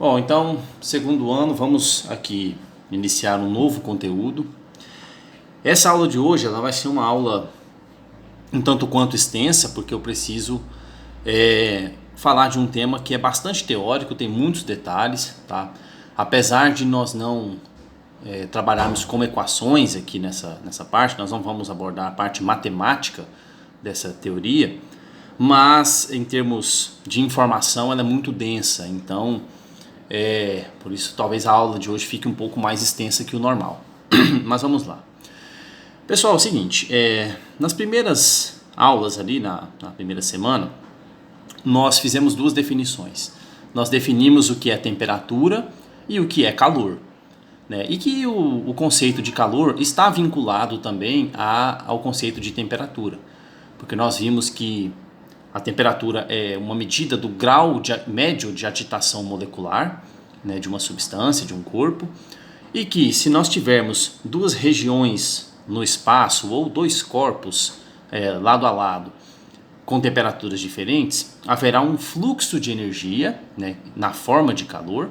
Bom, então, segundo ano, vamos aqui iniciar um novo conteúdo. Essa aula de hoje ela vai ser uma aula um tanto quanto extensa, porque eu preciso falar de um tema que é bastante teórico, tem muitos detalhes, tá? Apesar de nós não trabalharmos com equações aqui nessa parte, nós não vamos abordar a parte matemática dessa teoria, mas em termos de informação ela é muito densa, então por isso talvez a aula de hoje fique um pouco mais extensa que o normal. Mas vamos lá. Pessoal, é o seguinte, nas primeiras aulas ali, na primeira semana, nós fizemos duas definições. Nós definimos o que é temperatura e o que é calor, né? E que o conceito de calor está vinculado também ao conceito de temperatura, porque nós vimos que a temperatura é uma medida do grau médio de agitação molecular, né, de uma substância, de um corpo, e que se nós tivermos duas regiões no espaço ou dois corpos lado a lado com temperaturas diferentes, haverá um fluxo de energia, né, na forma de calor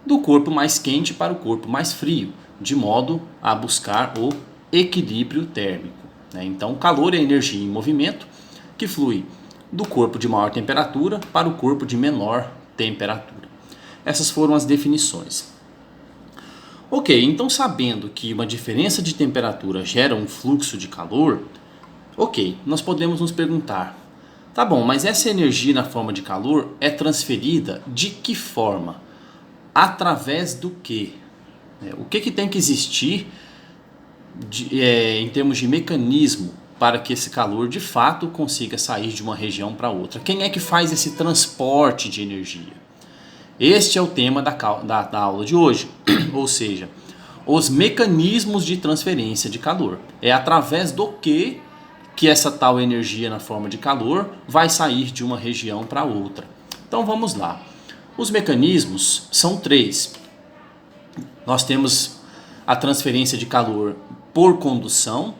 do corpo mais quente para o corpo mais frio, de modo a buscar o equilíbrio térmico, né? Então, calor é energia em movimento que flui do corpo de maior temperatura para o corpo de menor temperatura. Essas foram as definições. Ok, então sabendo que uma diferença de temperatura gera um fluxo de calor, ok, nós podemos nos perguntar, tá bom, mas essa energia na forma de calor é transferida de que forma? Através do quê? O que tem que existir em termos de mecanismo para que esse calor de fato consiga sair de uma região para outra? Quem é que faz esse transporte de energia? Este é o tema da aula de hoje, ou seja, os mecanismos de transferência de calor. É através do que essa tal energia na forma de calor vai sair de uma região para outra. Então vamos lá. Os mecanismos são três. Nós temos a transferência de calor por condução,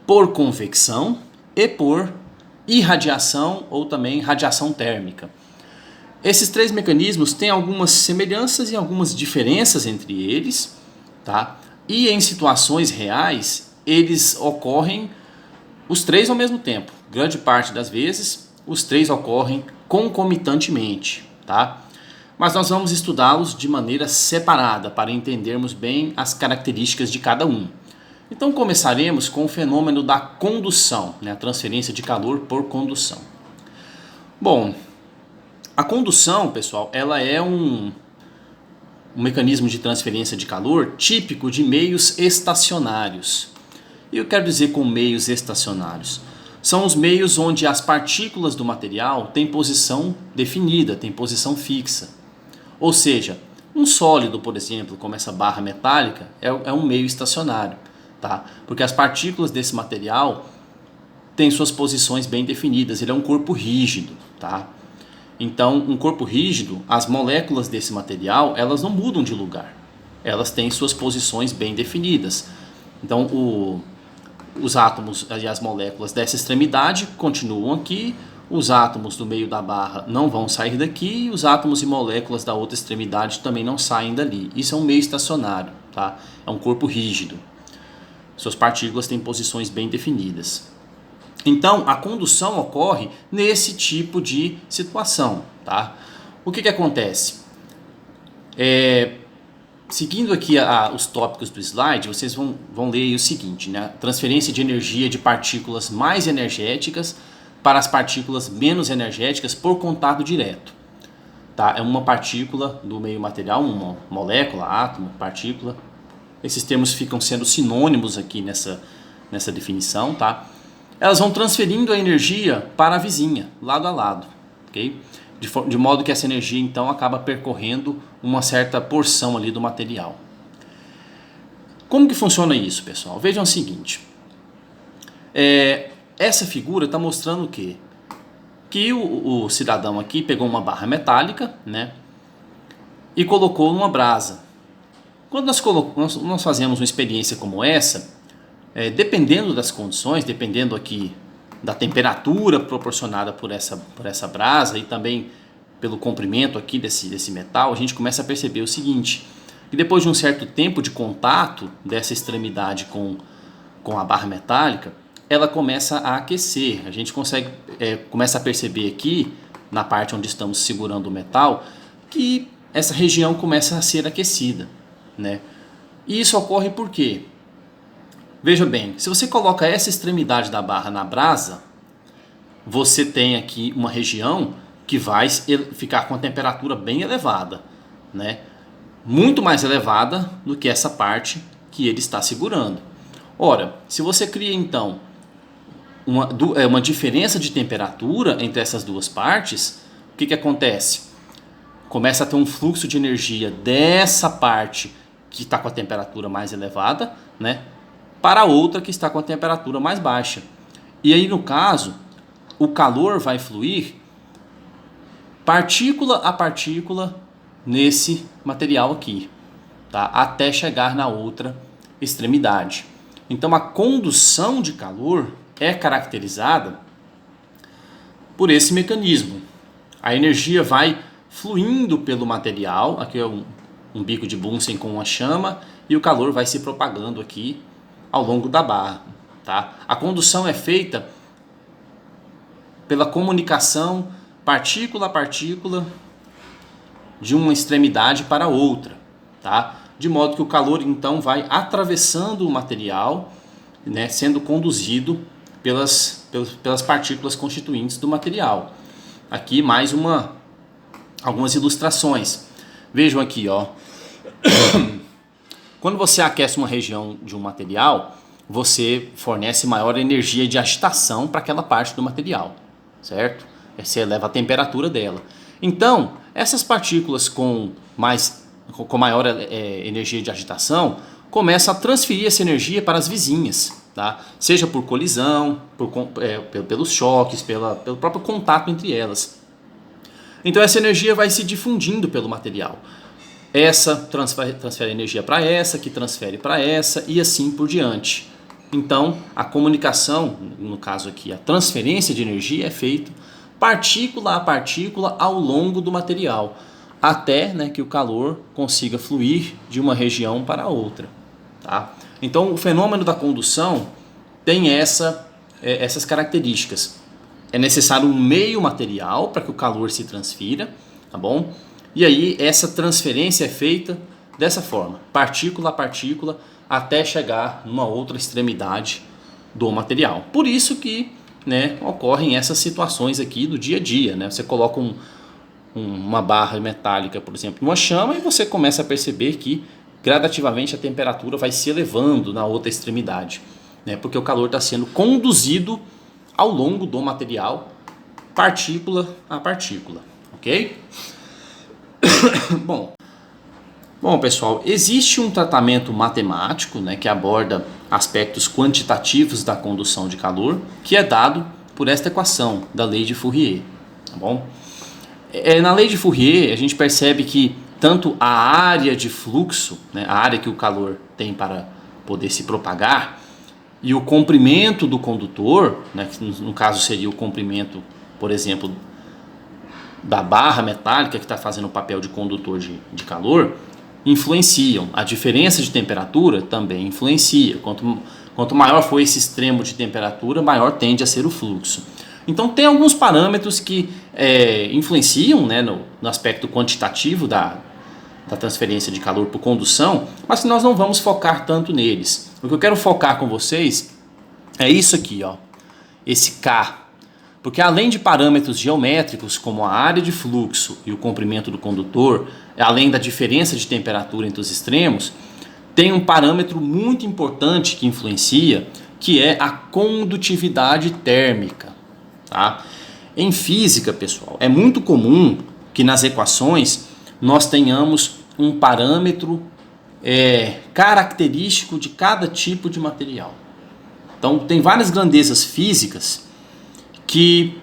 por convecção e por irradiação ou também radiação térmica. Esses três mecanismos têm algumas semelhanças e algumas diferenças entre eles, tá? E em situações reais, eles ocorrem os três ao mesmo tempo. Grande parte das vezes, os três ocorrem concomitantemente, tá? Mas nós vamos estudá-los de maneira separada para entendermos bem as características de cada um. Então começaremos com o fenômeno da condução, né? A transferência de calor por condução. Bom, a condução, pessoal, ela é um mecanismo de transferência de calor típico de meios estacionários. E eu quero dizer com meios estacionários? São os meios onde as partículas do material têm posição definida, têm posição fixa. Ou seja, um sólido, por exemplo, como essa barra metálica, é um meio estacionário, tá? Porque as partículas desse material têm suas posições bem definidas, ele é um corpo rígido, tá? Então, um corpo rígido, as moléculas desse material, elas não mudam de lugar. Elas têm suas posições bem definidas. Então, os átomos e as moléculas dessa extremidade continuam aqui, os átomos do meio da barra não vão sair daqui e os átomos e moléculas da outra extremidade também não saem dali. Isso é um meio estacionário, tá? É um corpo rígido. Suas partículas têm posições bem definidas. Então, a condução ocorre nesse tipo de situação, tá? O que acontece? Seguindo aqui os tópicos do slide, vocês vão ler aí o seguinte, né? Transferência de energia de partículas mais energéticas para as partículas menos energéticas por contato direto. Tá? É uma partícula do meio material, uma molécula, átomo, partícula. Esses termos ficam sendo sinônimos aqui nessa definição, tá? Elas vão transferindo a energia para a vizinha, lado a lado, ok? De modo que essa energia então acaba percorrendo uma certa porção ali do material. Como que funciona isso, pessoal? Vejam o seguinte. Essa figura está mostrando o quê? Que o cidadão aqui pegou uma barra metálica, né, e colocou numa brasa. Quando nós fazemos uma experiência como essa, dependendo das condições, dependendo aqui da temperatura proporcionada por essa brasa e também pelo comprimento aqui desse metal, a gente começa a perceber o seguinte, que depois de um certo tempo de contato dessa extremidade com a barra metálica, ela começa a aquecer. A gente começa a perceber aqui, na parte onde estamos segurando o metal, que essa região começa a ser aquecida, né? E isso ocorre por quê? Veja bem, se você coloca essa extremidade da barra na brasa, você tem aqui uma região que vai ficar com a temperatura bem elevada, né? Muito mais elevada do que essa parte que ele está segurando. Ora, se você cria então uma diferença de temperatura entre essas duas partes, o que acontece? Começa a ter um fluxo de energia dessa parte que está com a temperatura mais elevada, né, para a outra que está com a temperatura mais baixa. E aí, no caso, o calor vai fluir partícula a partícula nesse material aqui, tá? Até chegar na outra extremidade. Então a condução de calor é caracterizada por esse mecanismo. A energia vai fluindo pelo material, aqui é um bico de Bunsen com uma chama, e o calor vai se propagando aqui ao longo da barra, tá? A condução é feita pela comunicação partícula a partícula de uma extremidade para outra, tá? De modo que o calor então vai atravessando o material, né, sendo conduzido pelas partículas constituintes do material. Aqui mais algumas ilustrações. Vejam aqui, ó. Quando você aquece uma região de um material, você fornece maior energia de agitação para aquela parte do material, certo? Você eleva a temperatura dela. Então, essas partículas com maior energia de agitação começam a transferir essa energia para as vizinhas, tá? Seja por colisão, pelos choques, pelo próprio contato entre elas. Então essa energia vai se difundindo pelo material. Essa transfere energia para essa, que transfere para essa e assim por diante. Então a comunicação, no caso aqui, a transferência de energia é feita partícula a partícula ao longo do material, até, né, que o calor consiga fluir de uma região para a outra, tá? Então o fenômeno da condução tem essas características. É necessário um meio material para que o calor se transfira, tá bom? E aí essa transferência é feita dessa forma, partícula a partícula, até chegar numa outra extremidade do material. Por isso que, né, ocorrem essas situações aqui do dia a dia, né? Você coloca uma barra metálica, por exemplo, numa chama, e você começa a perceber que gradativamente a temperatura vai se elevando na outra extremidade, né? Porque o calor está sendo conduzido ao longo do material, partícula a partícula, ok? Bom, pessoal, existe um tratamento matemático, né, que aborda aspectos quantitativos da condução de calor, que é dado por esta equação da lei de Fourier, tá bom? Na lei de Fourier, a gente percebe que tanto a área de fluxo, né, a área que o calor tem para poder se propagar, e o comprimento do condutor, né, que no caso seria o comprimento, por exemplo, da barra metálica que está fazendo o papel de condutor de calor, influenciam. A diferença de temperatura também influencia. Quanto maior for esse extremo de temperatura, maior tende a ser o fluxo. Então tem alguns parâmetros que influenciam, né, no aspecto quantitativo da transferência de calor por condução, mas que nós não vamos focar tanto neles. O que eu quero focar com vocês é isso aqui, ó, esse K. Porque além de parâmetros geométricos como a área de fluxo e o comprimento do condutor, além da diferença de temperatura entre os extremos, tem um parâmetro muito importante que influencia, que é a condutividade térmica, tá? Em física, pessoal, é muito comum que nas equações nós tenhamos um parâmetro característico de cada tipo de material. Então tem várias grandezas físicas que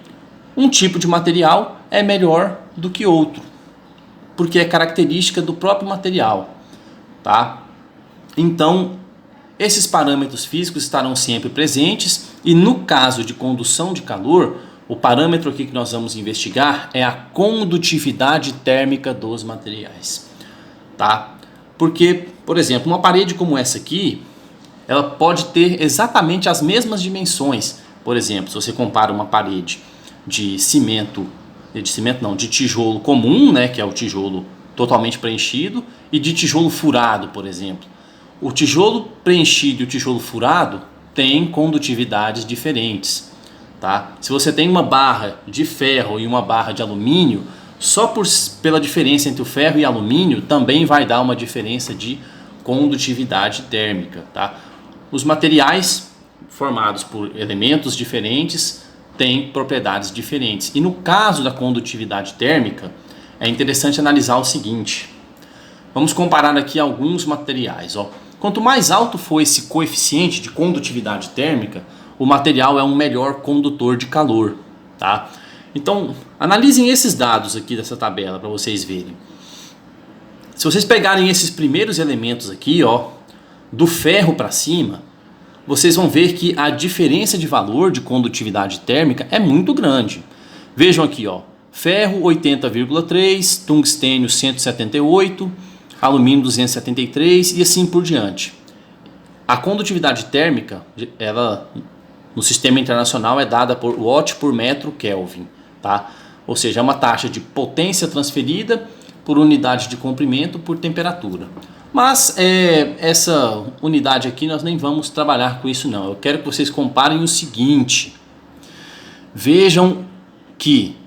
um tipo de material é melhor do que outro, porque é característica do próprio material, tá? Então, esses parâmetros físicos estarão sempre presentes e no caso de condução de calor, o parâmetro aqui que nós vamos investigar é a condutividade térmica dos materiais, tá? Porque, por exemplo, uma parede como essa aqui, ela pode ter exatamente as mesmas dimensões. Por exemplo, se você compara uma parede de de tijolo comum, né, que é o tijolo totalmente preenchido, e de tijolo furado, por exemplo. O tijolo preenchido e o tijolo furado têm condutividades diferentes, tá? Se você tem uma barra de ferro e uma barra de alumínio, só pela diferença entre o ferro e alumínio também vai dar uma diferença de condutividade térmica, tá? Os materiais formados por elementos diferentes têm propriedades diferentes. E no caso da condutividade térmica, é interessante analisar o seguinte. Vamos comparar aqui alguns materiais. Quanto mais alto for esse coeficiente de condutividade térmica, o material é um melhor condutor de calor, tá? Então, analisem esses dados aqui dessa tabela para vocês verem. Se vocês pegarem esses primeiros elementos aqui, do ferro para cima, vocês vão ver que a diferença de valor de condutividade térmica é muito grande. Vejam aqui, ferro 80,3, tungstênio 178, alumínio 273 e assim por diante. A condutividade térmica, ela no sistema internacional é dada por watt por metro Kelvin, tá? Ou seja, é uma taxa de potência transferida por unidade de comprimento por temperatura. Mas essa unidade aqui nós nem vamos trabalhar com isso não. Eu quero que vocês comparem o seguinte. Vejam que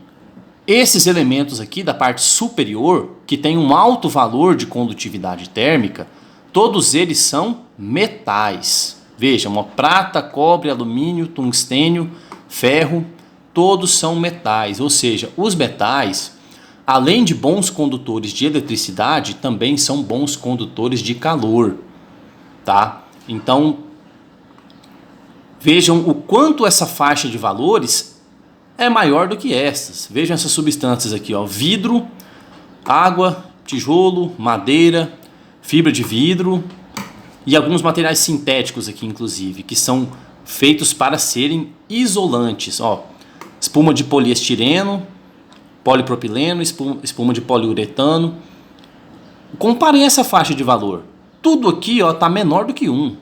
esses elementos aqui da parte superior, que tem um alto valor de condutividade térmica, todos eles são metais. Vejam, prata, cobre, alumínio, tungstênio, ferro, todos são metais. Ou seja, os metais, além de bons condutores de eletricidade, também são bons condutores de calor, tá? Então, vejam o quanto essa faixa de valores é maior do que essas. Vejam essas substâncias aqui, vidro, água, tijolo, madeira, fibra de vidro e alguns materiais sintéticos aqui, inclusive, que são feitos para serem isolantes. Espuma de poliestireno, polipropileno, espuma de poliuretano. Comparem essa faixa de valor. Tudo aqui está menor do que 1.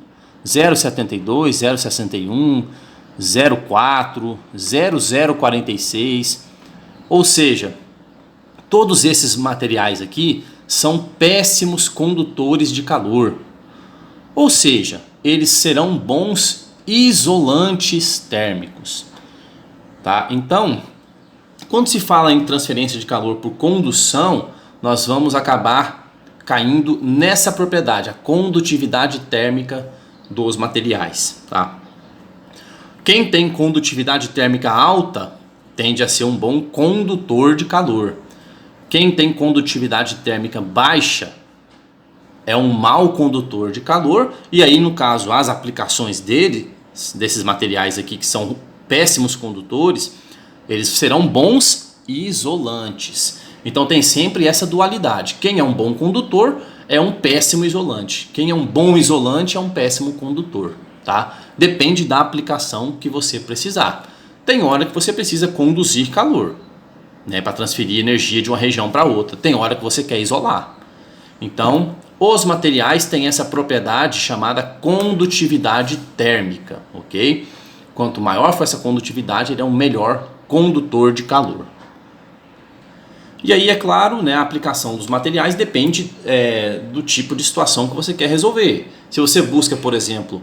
0,72, 0,61, 0,4, 0,046. Ou seja, todos esses materiais aqui são péssimos condutores de calor. Ou seja, eles serão bons isolantes térmicos, tá? Então, quando se fala em transferência de calor por condução, nós vamos acabar caindo nessa propriedade, a condutividade térmica dos materiais, tá? Quem tem condutividade térmica alta tende a ser um bom condutor de calor. Quem tem condutividade térmica baixa é um mau condutor de calor. E aí, no caso, as aplicações desses materiais aqui que são péssimos condutores, eles serão bons isolantes. Então tem sempre essa dualidade. Quem é um bom condutor é um péssimo isolante. Quem é um bom isolante é um péssimo condutor, tá? Depende da aplicação que você precisar. Tem hora que você precisa conduzir calor, né, para transferir energia de uma região para outra. Tem hora que você quer isolar. Então, os materiais têm essa propriedade chamada condutividade térmica, ok? Quanto maior for essa condutividade, ele é um melhor condutor de calor. E aí, é claro, né, a aplicação dos materiais depende do tipo de situação que você quer resolver. Se você busca, por exemplo,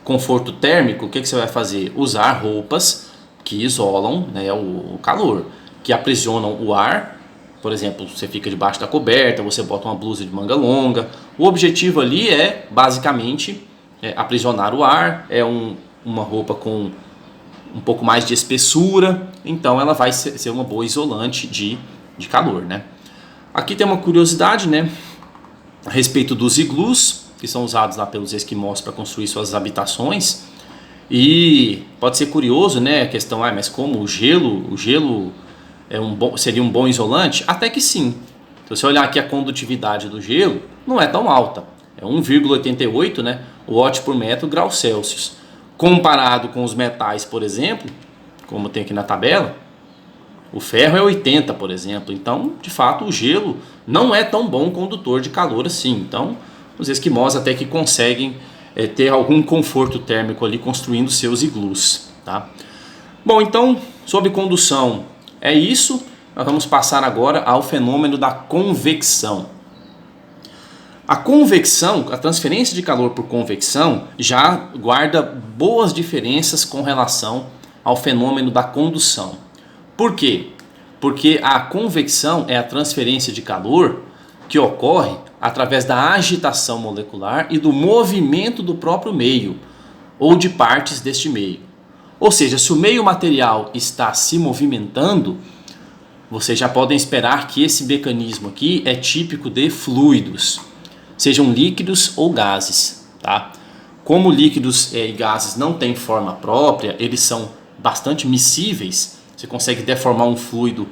conforto térmico, o que você vai fazer? Usar roupas que isolam, né, o calor, que aprisionam o ar. Por exemplo, você fica debaixo da coberta, você bota uma blusa de manga longa. O objetivo ali é, basicamente, aprisionar o ar. É uma roupa com um pouco mais de espessura, então ela vai ser uma boa isolante de calor, né? Aqui tem uma curiosidade, né, a respeito dos iglus, que são usados lá pelos esquimós para construir suas habitações. E pode ser curioso, né, a questão, mas como o gelo seria um bom isolante? Até que sim. Se você olhar aqui a condutividade do gelo, não é tão alta. É 1,88, né, watt por metro grau Celsius. Comparado com os metais, por exemplo, como tem aqui na tabela, o ferro é 80, por exemplo. Então, de fato, o gelo não é tão bom condutor de calor assim. Então, os esquimós até que conseguem ter algum conforto térmico ali construindo seus iglus, tá? Bom, então, sobre condução é isso. Nós vamos passar agora ao fenômeno da convecção. A convecção, a transferência de calor por convecção, já guarda boas diferenças com relação ao fenômeno da condução. Por quê? Porque a convecção é a transferência de calor que ocorre através da agitação molecular e do movimento do próprio meio, ou de partes deste meio. Ou seja, se o meio material está se movimentando, vocês já podem esperar que esse mecanismo aqui é típico de fluidos, sejam líquidos ou gases, tá? Como líquidos e gases não têm forma própria, eles são bastante miscíveis. Você consegue deformar um fluido,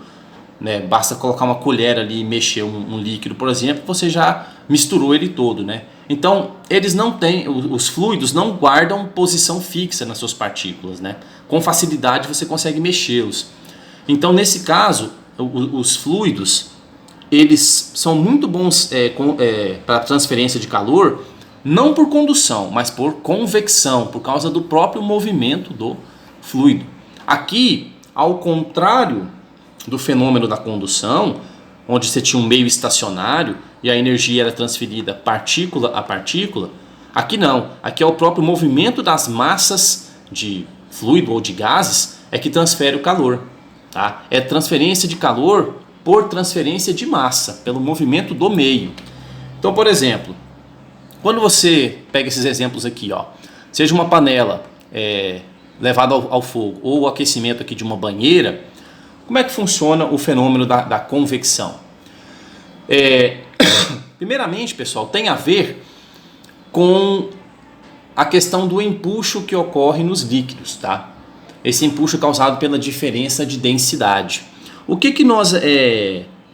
né? Basta colocar uma colher ali e mexer um líquido, por exemplo, você já misturou ele todo, né? Então, eles não têm, os fluidos não guardam posição fixa nas suas partículas, né? Com facilidade você consegue mexê-los. Então, nesse caso, os fluidos, eles são muito bons para transferência de calor, não por condução, mas por convecção, por causa do próprio movimento do fluido. Aqui, ao contrário do fenômeno da condução, onde você tinha um meio estacionário e a energia era transferida partícula a partícula, aqui não. Aqui é o próprio movimento das massas de fluido ou de gases é que transfere o calor, tá? É transferência de calor por transferência de massa, pelo movimento do meio. Então, por exemplo, quando você pega esses exemplos aqui, ó, seja uma panela levada ao fogo ou o aquecimento aqui de uma banheira, como é que funciona o fenômeno da convecção? Primeiramente, pessoal, tem a ver com a questão do empuxo que ocorre nos líquidos, tá? Esse empuxo é causado pela diferença de densidade. O que nós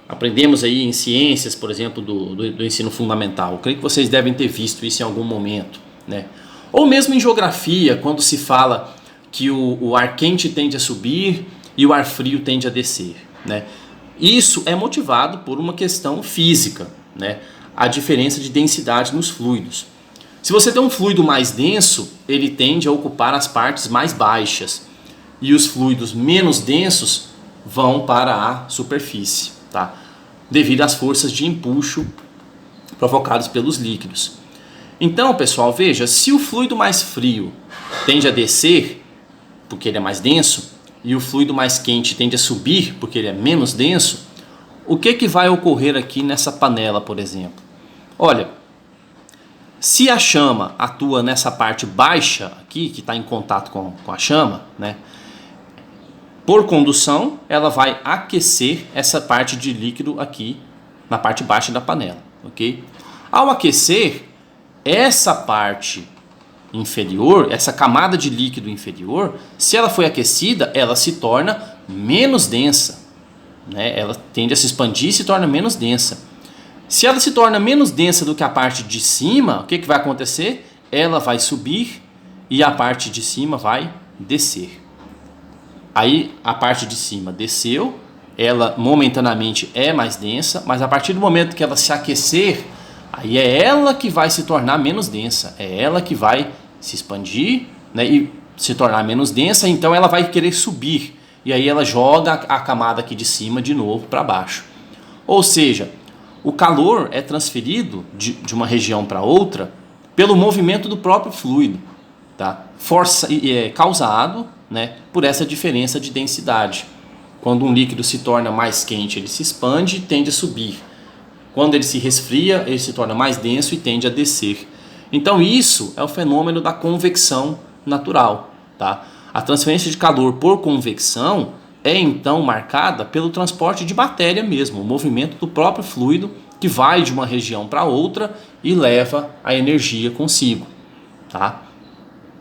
aprendemos aí em ciências, por exemplo, do ensino fundamental? Eu creio que vocês devem ter visto isso em algum momento, né? Ou mesmo em geografia, quando se fala que o ar quente tende a subir e o ar frio tende a descer, né? Isso é motivado por uma questão física, né? A diferença de densidade nos fluidos. Se você tem um fluido mais denso, ele tende a ocupar as partes mais baixas, e os fluidos menos densos vão para a superfície, tá? Devido às forças de empuxo provocadas pelos líquidos. Então, pessoal, veja, se o fluido mais frio tende a descer, porque ele é mais denso, e o fluido mais quente tende a subir, porque ele é menos denso, o que vai ocorrer aqui nessa panela, por exemplo? Olha, se a chama atua nessa parte baixa aqui, que está em contato com a chama, né? Por condução, ela vai aquecer essa parte de líquido aqui na parte baixa da panela, ok? Ao aquecer, essa parte inferior, essa camada de líquido inferior, se ela foi aquecida, ela se torna menos densa, né? Ela tende a se expandir e se torna menos densa. Se ela se torna menos densa do que a parte de cima, o que vai acontecer? Ela vai subir e a parte de cima vai descer. Aí a parte de cima desceu, ela momentaneamente é mais densa, mas a partir do momento que ela se aquecer, aí é ela que vai se tornar menos densa, é ela que vai se expandir, né, e se tornar menos densa, então ela vai querer subir, e aí ela joga a camada aqui de cima de novo para baixo. Ou seja, o calor é transferido de uma região para outra pelo movimento do próprio fluido, tá? Causado, né, por essa diferença de densidade. Quando um líquido se torna mais quente, ele se expande e tende a subir. Quando ele se resfria, ele se torna mais denso e tende a descer. Então isso é o fenômeno da convecção natural, tá? A transferência de calor por convecção é então marcada pelo transporte de matéria mesmo, o movimento do próprio fluido que vai de uma região para outra e leva a energia consigo, tá?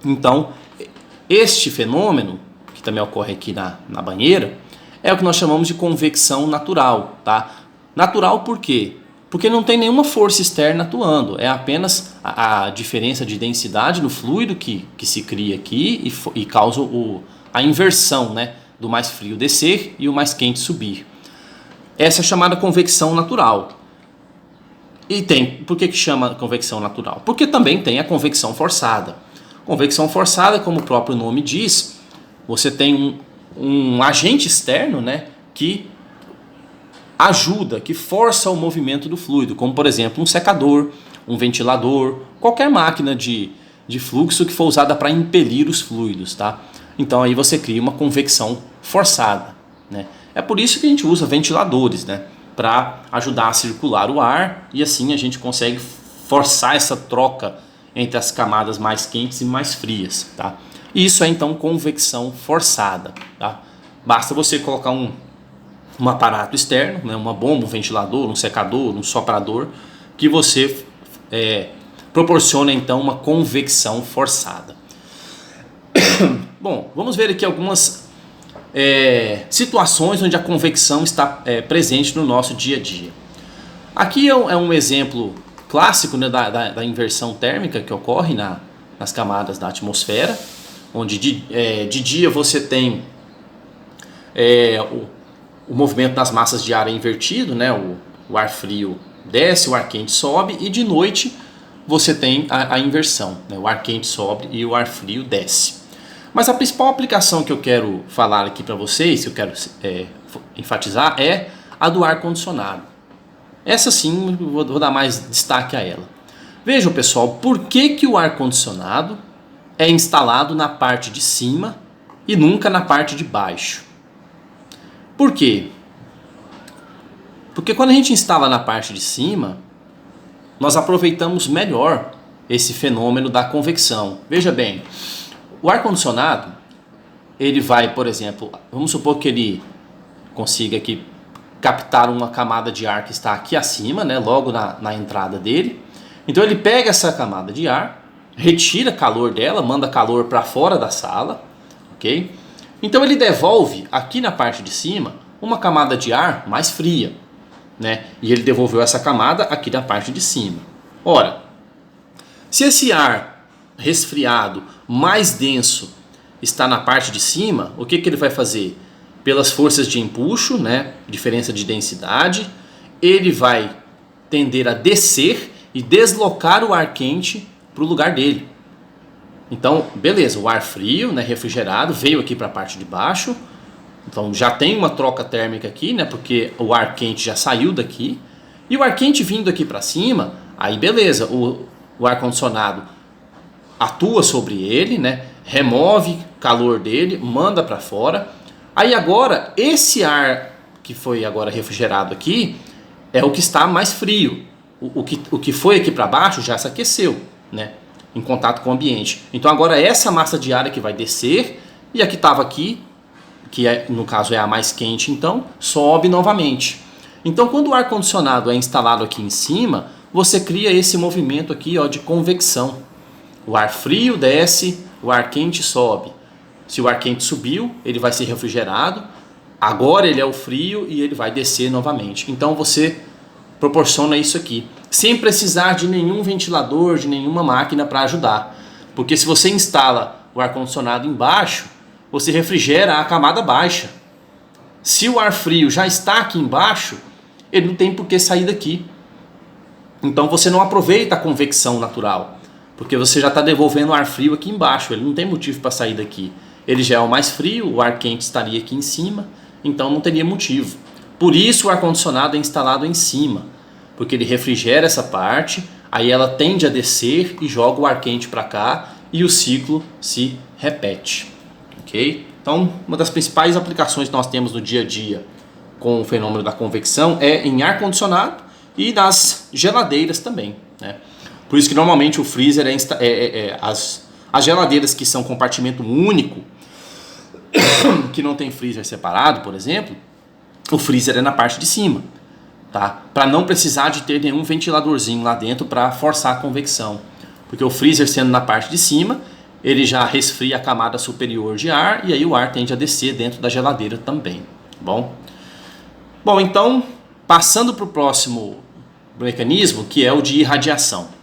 Então, este fenômeno, que também ocorre aqui na banheira, é o que nós chamamos de convecção natural, tá? Natural por quê? Porque não tem nenhuma força externa atuando, é apenas a diferença de densidade no fluido que se cria aqui e causa a inversão, né, do mais frio descer e o mais quente subir. Essa é chamada convecção natural. E por que chama convecção natural? Porque também tem a convecção forçada. Convecção forçada, como o próprio nome diz, você tem um agente externo, né, que ajuda, que força o movimento do fluido, como por exemplo um secador, um ventilador, qualquer máquina de fluxo que for usada para impelir os fluidos, tá? Então aí você cria uma convecção forçada, né? É por isso que a gente usa ventiladores, né, para ajudar a circular o ar, e assim a gente consegue forçar essa troca entre as camadas mais quentes e mais frias, tá? E isso é então convecção forçada, tá? Basta você colocar um aparato externo, né, uma bomba, um ventilador, um secador, um soprador, que você proporciona então uma convecção forçada. Bom, vamos ver aqui algumas situações onde a convecção está presente no nosso dia a dia. Aqui é um exemplo clássico, né, da inversão térmica que ocorre nas camadas da atmosfera, onde de dia você tem o movimento das massas de ar é invertido, né, o ar frio desce, o ar quente sobe, e de noite você tem a inversão, né, o ar quente sobe e o ar frio desce. Mas a principal aplicação que eu quero falar aqui para vocês, que eu quero enfatizar, é a do ar-condicionado. Essa sim, vou dar mais destaque a ela. Vejam, pessoal, por que o ar-condicionado é instalado na parte de cima e nunca na parte de baixo? Por quê? Porque quando a gente instala na parte de cima, nós aproveitamos melhor esse fenômeno da convecção. Veja bem, o ar-condicionado, ele vai, por exemplo, vamos supor que ele consiga aqui captar uma camada de ar que está aqui acima, né, logo na entrada dele. Então ele pega essa camada de ar, retira calor dela, manda calor para fora da sala, ok? Então ele devolve aqui na parte de cima uma camada de ar mais fria, né? E ele devolveu essa camada aqui na parte de cima. Ora, se esse ar resfriado mais denso está na parte de cima, o que ele vai fazer? Pelas forças de empuxo, né, diferença de densidade, ele vai tender a descer e deslocar o ar quente para o lugar dele. Então, beleza, o ar frio, né, refrigerado, veio aqui para a parte de baixo. Então já tem uma troca térmica aqui, né, porque o ar quente já saiu daqui. E o ar quente vindo aqui para cima, aí beleza, o ar-condicionado atua sobre ele, né, remove calor dele, manda para fora. Aí agora, esse ar que foi agora refrigerado aqui, é o que está mais frio. O que foi aqui para baixo já se aqueceu, né, em contato com o ambiente. Então agora essa massa de ar que vai descer, e a que estava aqui, que no caso é a mais quente, então sobe novamente. Então quando o ar-condicionado é instalado aqui em cima, você cria esse movimento aqui, ó, de convecção. O ar frio desce, o ar quente sobe. Se o ar quente subiu, ele vai ser refrigerado. Agora ele é o frio e ele vai descer novamente. Então você proporciona isso aqui, sem precisar de nenhum ventilador, de nenhuma máquina para ajudar. Porque se você instala o ar-condicionado embaixo, você refrigera a camada baixa. Se o ar frio já está aqui embaixo, ele não tem por que sair daqui. Então você não aproveita a convecção natural, porque você já está devolvendo o ar frio aqui embaixo, ele não tem motivo para sair daqui. Ele já é o mais frio, o ar quente estaria aqui em cima, então não teria motivo. Por isso o ar-condicionado é instalado em cima, porque ele refrigera essa parte, aí ela tende a descer e joga o ar quente para cá e o ciclo se repete. Ok? Então, uma das principais aplicações que nós temos no dia a dia com o fenômeno da convecção é em ar-condicionado e nas geladeiras também, né? Por isso que normalmente o freezer as geladeiras que são compartimento único, que não tem freezer separado, por exemplo, o freezer é na parte de cima, tá? Para não precisar de ter nenhum ventiladorzinho lá dentro para forçar a convecção, porque o freezer sendo na parte de cima, ele já resfria a camada superior de ar e aí o ar tende a descer dentro da geladeira também, tá bom? Bom, então, passando para o próximo mecanismo, que é o de irradiação.